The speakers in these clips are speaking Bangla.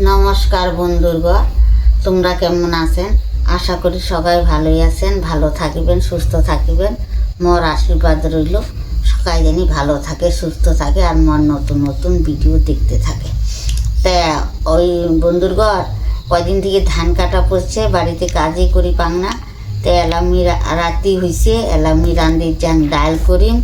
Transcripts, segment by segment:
নমস্কার বন্ধুরা, তোমরা কেমন আছেন? আশা করি সবাই ভালোই আছেন, ভালো থাকিবেন, সুস্থ থাকিবেন। মোর আশীর্বাদ রইল সবাই জানি ভালো থাকে, সুস্থ থাকে আর মোর নতুন নতুন ভিডিও দেখতে থাকে। তা ওই বন্ধুরগর কয়দিন থেকে ধান কাটা পড়ছে, বাড়িতে কাজই করি পাং না। তো এলামি রাতি হয়েছে, এলামি রান্দির যান ডাল করিম,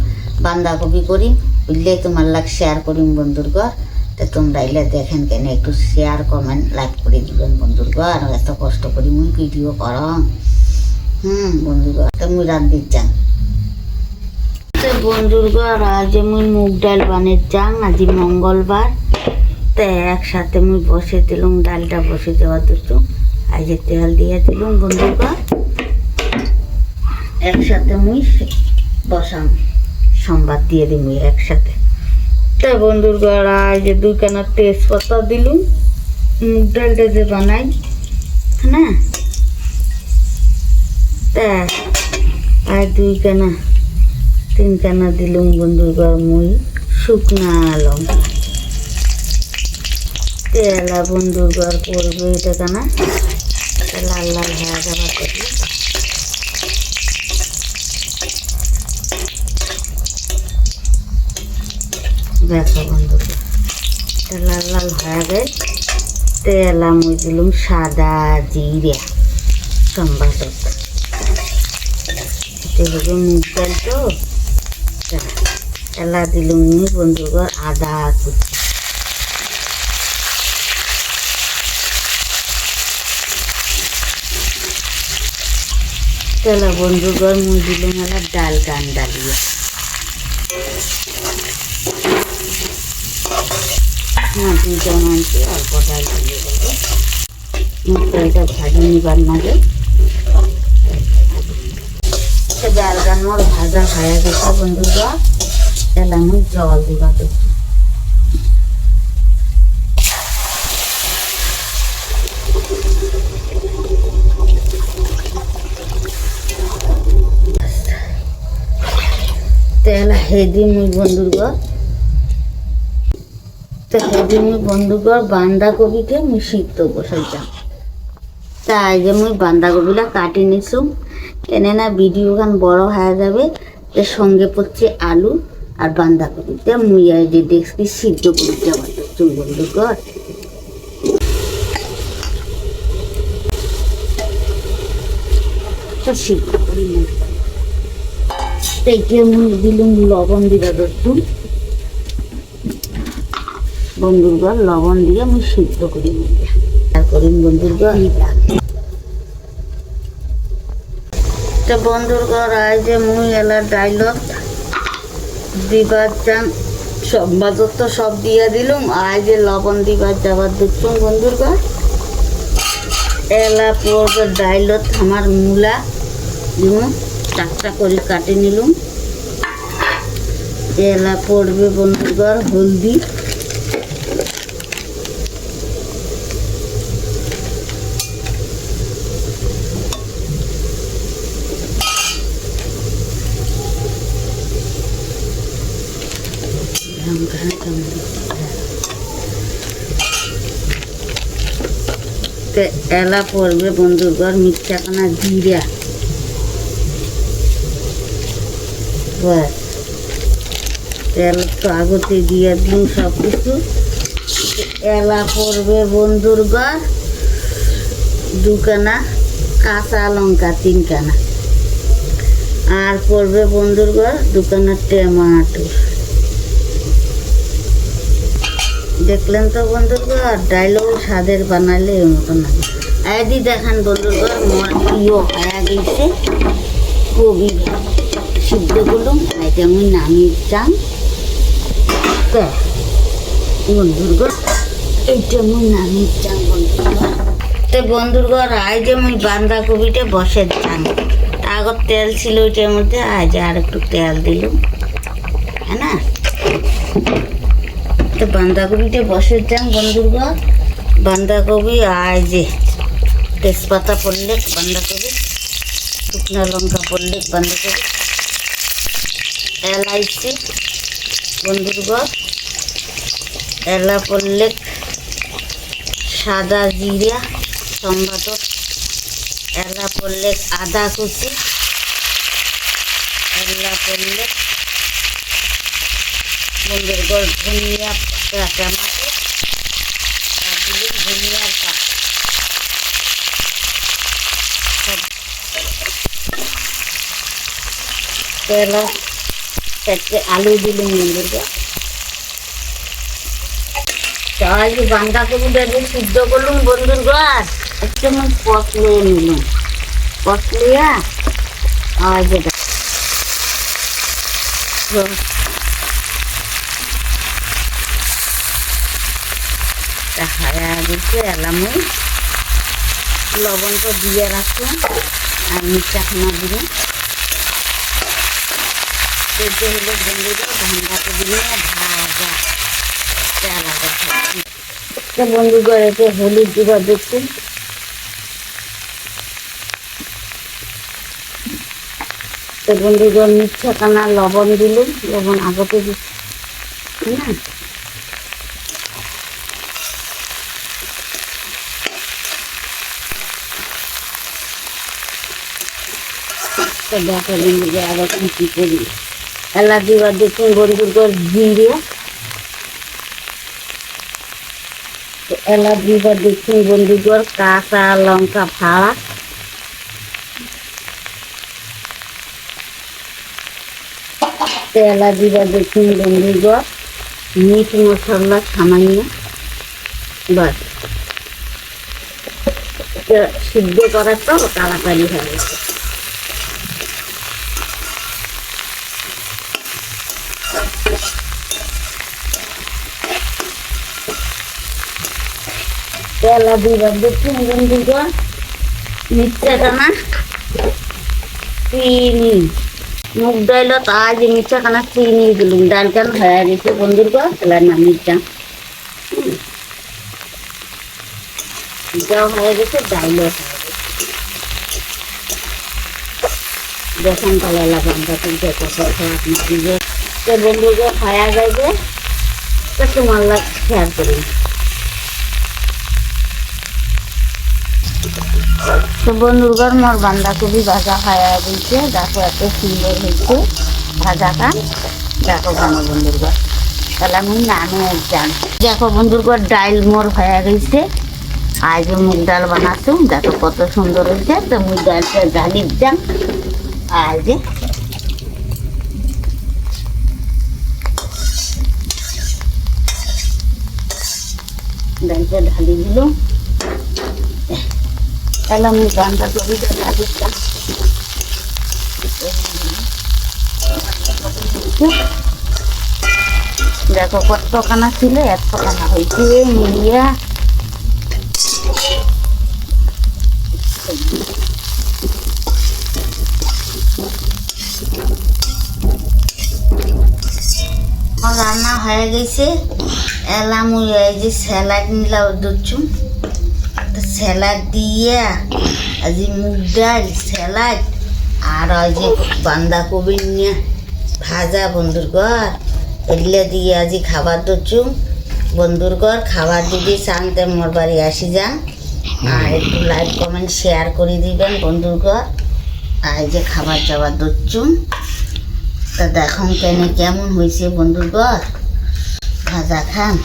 বাঁধাকপি করিম, বুঝলে তোমার লাগ শেয়ার করিম বন্ধুরগর। তো তোমরা এলে দেখেন কেন, একটু শেয়ার কমেন্ট লাইক করে দিবেন বন্ধুরগর। এত কষ্ট করি মুই ভিডিও করম। বন্ধুরগর তো মুই রান্দির যান। তো বন্ধুরগর আজ মুই মুগ ডাল বানের যাং, আজ মঙ্গলবার। তো একসাথে মুই বসে দিলুম, ডালটা বসে দেওয়া দুটো আজ তেল দিয়ে দিলুম বন্ধুরগর। একসাথে মুই বসাম, সম্বাদ দিয়ে দিই মুই একসাথে। তা বন্ধুরগর আজ দুইখানা তেজপাতা দিলুম মুগ ডালটা যে বানাই না। তা আর দুইখানা তিনখানা দিলুম বন্ধুরগর মুই শুকনা লঙ্কা। তেলা বন্ধুরগর করবে এটা কানা লাল লাল হয়ে যাওয়া করবে। দেখো বন্ধুরা লাল লাল হয়ে গে তেলা মুই দিলুম সাদা জিরা সম্বাদ। এটা মুগ ডাল তো তেলা দিলুম মুই বন্ধুগর আদা কুচি। তেলা বন্ধুগর মুই দিলুম এলা ডাল গান ডালিয়ে। দুইটা মানছি অল্প ডাল দিয়ে দেবো, মুগ ডালটা ভাজি নিবার নাগে। ডাল গান মোর ভাজা হয়ে গেছে বন্ধুরা, তাহলে আমি জল দিবা দেবো। তেল হেদি মুই বন্ধুরগর, তো হেদি মুই বন্ধুরগর বাঁধাকপিকে মুই সিদ্ধ বসাইতাম। তাই যে মুই বাঁধাকপিটা কাটি নিছুম, কেনে না ভিডিও গান বড় হয়ে যাবে। এর সঙ্গে পড়ছে আলু আর বাঁধাকপি। তে মুই আর যে দেখছি সিদ্ধ করে যাবার চুল বন্ধুরগর। তো সিদ্ধ করি মুই তেকে মুই দিলুম লবণ দিবা ধরতুম বন্ধুরগর। লবণ দিয়ে মুই সিদ্ধ করি করিম বন্ধুরগর। তো বন্ধুরগর আজ যে মুই এলা ডাইলত দিবার চান সম্বাদত তো সব দিয়া দিলুম। আজ যে লবণ দিবার যাবার ধরতুম বন্ধুরগর। এলা পড়বে ডাইলত আমার মূলা দিমু, চারটা করে কাটে নিলুম। এলা পড়বে বন্ধুরগর হলদি, এলা পড়বে বন্ধুরগর মির্চাখানা জিরা। তেল তো আগতে দিয়ে দিন সব কিছু। এলা পড়বে বন্ধুরগর দুখানা কাঁচা লঙ্কা, তিনখানা। আর পড়বে বন্ধুরগর দুখানা টমেটো। দেখলেন তো বন্ধুরগর, ডাইলও স্বাদের বানালে এর মতো না। আদি দেখান বন্ধুরগর মোর প্রিয় হয়ে গেছে কবি সিদ্ধ করলাম। এটা আমি নামিয়ে চান বন্ধুরগর, এইটা মুই নামিয়ে চান বন্ধুরগর। তো বন্ধুরগর আজ যে মুই বাঁধাকপিটা বসে চান, আগর তেল ছিল ওইটার মধ্যে, আজ আর একটু তেল দিলাম হ্যাঁ না। তো বাঁধাকপিটা বসে যান বন্ধুরগর। বাঁধাকপি আজ যে তেজপাতা পড়লে বাঁধাকপি, শুকনো লঙ্কা পড়লে বাঁধাকপি, এলাইচি বন্ধুরগর, এলা পড়লে সাদা জিরা টমেটো এলা পড়লে আদা কুচি এলা পড়লে বন্ধুর ঘর ধনিয়া কাঁচা মাটি আর দিলেন ধনিয়ার পাতা তেলা চারটে আলু দিলেন বন্ধুর ঘর তাই বাঁধাকপি বেগুন সিদ্ধ করলুম বন্ধুর ঘর একটু পটলে নিলাম পটলিয়া আর যেটা হায়া দিচ্ছে এলাম লবণ তো দিয়ে রাখলাম আর মিঠাখানা দিলে সেটা হলো বন্ধুরা বাঁধাকপি নিয়ে ভাজা তো বন্ধু ঘরেতে হলুদ গুঁড়া দেখছেন তো বন্ধু ঘর মিঠাখানা লবণ দিলুম লবণ আগতে দিচ্ছি না তো দেখো বন্ধু আবার কি করি এলা দিবার দেখুন বন্ধুর ঘর জিরে এলা দিবার দেখুন বন্ধুর ঘর কাঁচা লঙ্কা ফাড়া এলা দিবার দেখুন বন্ধুর ঘর মিট মশলা সামান্য বাস সিদ্ধ করার তো তাড়াতাড়ি হয়ে গেছে তেলা দিবার দেখুন বন্ধুর ঘর মিঠাখানা চিনি মুগ ডাইল তাই যে মিঠাখানা চিনি দিলুম ডাল কেন হয়ে গেছে বন্ধুর ঘর তেলা নামিটা এটাও হয়ে গেছে ডাইলও হয়ে গেছে দেখেন তাহলে বান্ধা তুলতে কত আপনার বন্ধুর ঘর হয়ে যাবে তো তোমার লাগ শেয়ার করি তো বন্ধুর ঘর মোর বাঁধাকপি ভাজা খাওয়া দিয়েছে দেখো এত সুন্দর হয়েছে ভাজাটা দেখো কেন বন্ধুর ঘর তাহলে আমি নামে যান দেখো বন্ধুর ঘর ডাইল মোর হয়ে গেছে আজ মুগ ডাল বানাচ্ছুম দেখো কত সুন্দর হয়েছে তো মুগ ডালটা ঢালি যান আজ ডালটা ঢালি দিল তাহলে আমি বাঁধাকপিটা ঢালিতাম দেখো কতখানা ছিল এতখানা হয়েছে মিলিয়া আমার রান্না হয়ে গেছে এলাম ওই যে স্যালাড নিলাম দুচুম স্যালাড দিয়ে আজ মুগ ডাল স্যালাড আর ওই যে বাঁধাকপি নিয়ে ভাজা বন্ধুর ঘর এগুলো দিয়ে আজ খাবার দচুম বন্ধুর ঘর খাবার যদি চানতে মোর বাড়ি আসি যান আর একটু লাইক কমেন্ট শেয়ার করে দিবেন বন্ধুর ঘর আর যে খাবার দাবার দচুম তা দেখুন কেমন হয়েছে বন্ধুর ঘর ভাজা খান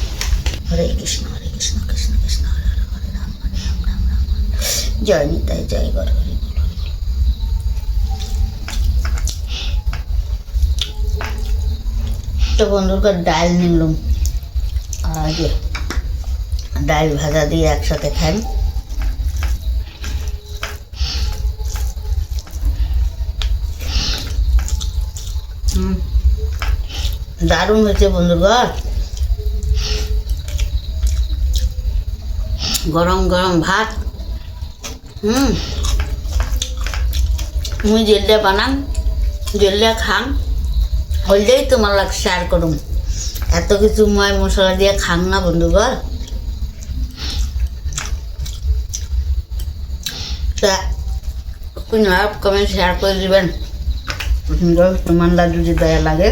হরে কৃষ্ণ কৃষ্ণ কৃষ্ণ হরে হরে হরে রাম হরে রাম রাম রাম জয় নিতাই জয় গর হরি তো বন্ধুর ঘর ডাল নিলাম আর যে ডাল ভাজা দিয়ে একসাথে খাই দারুণ হয়েছে বন্ধুর ঘর গরম গরম ভাত মুই জেলে বানাম জেলে খান হইলেই তোমার লাগ শেয়ার করুম এত কিছু ময় মশলা দিয়ে খান না বন্ধু ঘর তা কমেন্ট শেয়ার করে দিবেন তোমার যদি দয়া লাগে